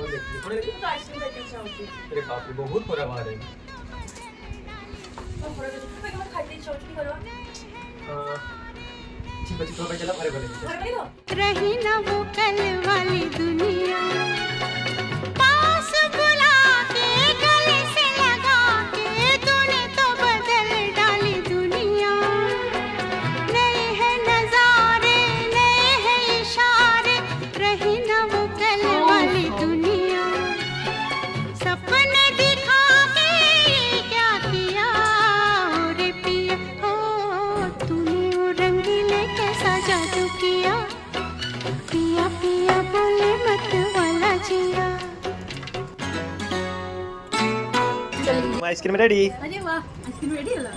कौन देखती है? थोड़ी देखती तो आइसक्रीम खाते इच्छा होती है। अरे बाप रे बहुत खोरा बाहर है। तो थोड़ा मैं खाते इच्छा होती करो ठीक बच्ची थोड़ा चला भरे भरे घर में दो रही ना वो कल वाली दुनिया, पास बुला के गले से लगा के तूने तो बदल डाली दुनिया। नए हैं नजारे, नए हैं इशारे, रही ना वो कल वाली दुनिया। सपने दिखा के ये क्या किया रे पिया, ओ तूने वो रंगीले कैसा जादू किया, पिया पिया बोले मत वाला जिया। Ice cream ready. अरे वाह आइसक्रीम रेडी होला